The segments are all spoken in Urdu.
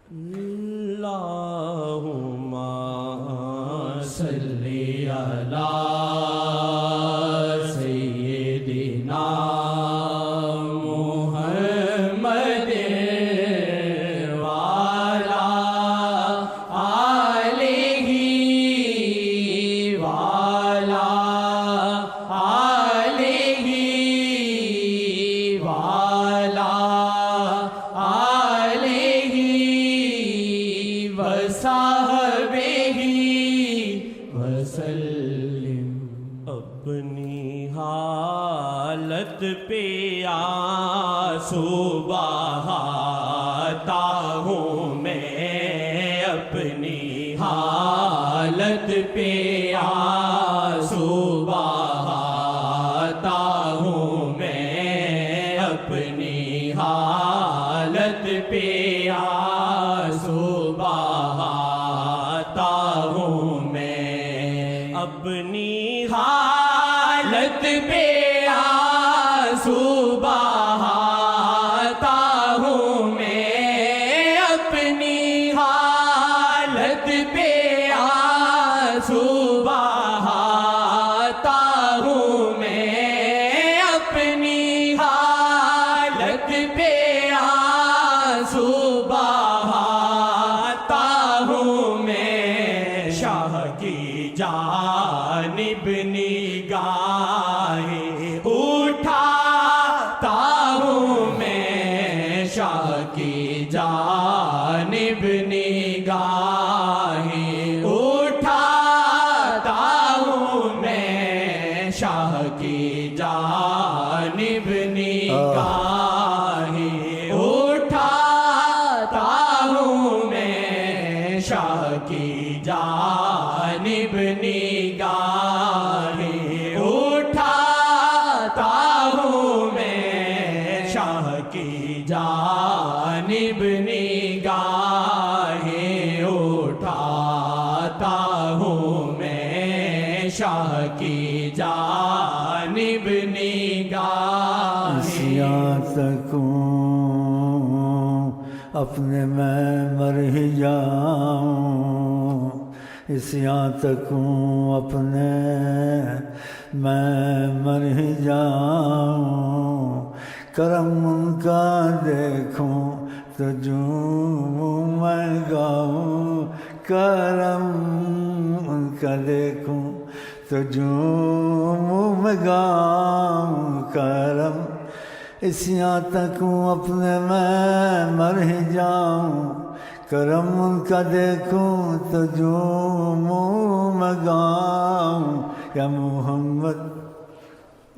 اللہم صلی علی سیدنا محمد وعلی آلہ وعلی آلہ وعلی آلہ وصحبہ وسلم۔ اپنی حالت پہ آنسو بہاتا ہوں میں، اپنی حالت پہ آنسو بہاتا ہوں میں، اپنی حالت پہ آنسو بہاتا ہوں میں، اپنی حالت پہ آنسو بہاتا ہوں میں، اپنی حالت پہ آنسو بہاتا ہوں میں، اپنی حالت پہ آنسو بہاتا ہوں میں، شاہ کی جانب نگاہیں اٹھاتا ہوں میں، شاہ کی جانب نگاہیں اٹھاتا ہوں میں، شاہ کی جانب نگاہیں اٹھاتا ہوں میں، شاہ کی جانب نگاہیں اٹھاتا ہوں میں، شاہ کی جانب نگاہیں اٹھاتا ہوں میں، شاہ کی جانب نگاہیں۔ یہاں تک اپنے میں مر ہی جاؤں، اس یہاں تک اپنے میں مر ہی جاؤں، کرم ان کا دیکھوں تو جوں میں گاؤں، کرم ان کا دیکھوں تو جوں میں گاؤں، کرم اس یہاں تک اپنے میں مر ہی جاؤں، کرم ان کا دیکھوں تو جوں میں گاؤں، یا محمد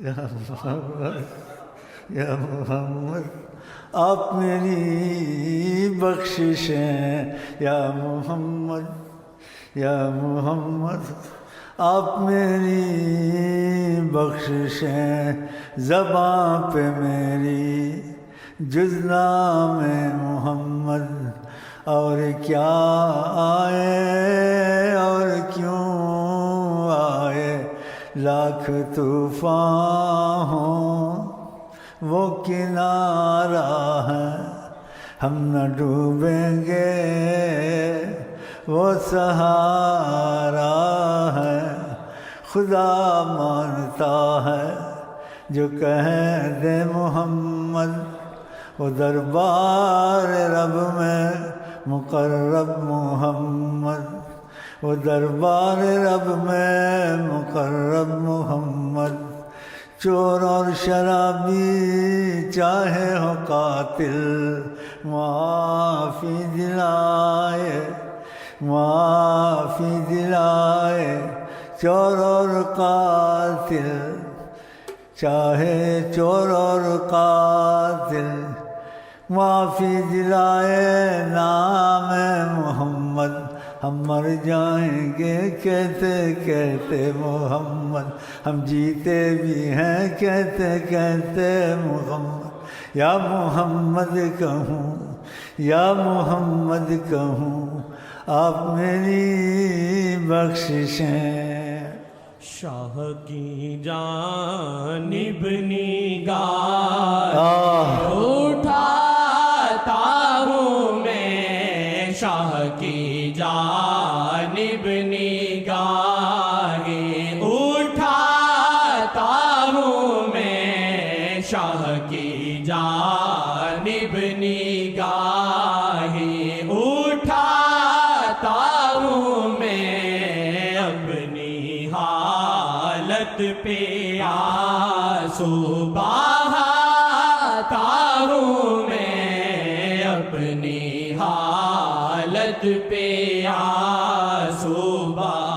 یا محمد یا محمد آپ میری بخشش ہیں، یا محمد یا محمد آپ میری بخشش ہیں، زباں پہ میری جز نام محمد اور کیا آئے اور کیوں آئے، لاکھ طوفان ہوں وہ کنارہ ہے، ہم نہ ڈوبیں گے وہ سہارا ہے، خدا مانتا ہے جو کہہ دے محمد، وہ دربار رب میں مقرب محمد، وہ دربار رب میں مقرب محمد، چور اور شرابی چاہے ہو قاتل معافی دلائے، معافی دلائے، چور اور قاتل چاہے چور اور قاتل معافی دلائے، نام محمد ہم مر جائیں گے کہتے کہتے محمد، ہم جیتے بھی ہیں کہتے کہتے محمد، یا محمد کہوں یا محمد کہوں آپ میری بخششیں۔ شاہ کی جانب نگاہ اٹھاتا ہوں میں، شاہ کی جانب نگاہیں اٹھاتا ہوں میں شاہ کی جانب نگاہیں اٹھاتا ہوں میں اپنی حالت پہ آنسو بہاتا ہوں میں اپنی حالت پہ آنسو بہاتا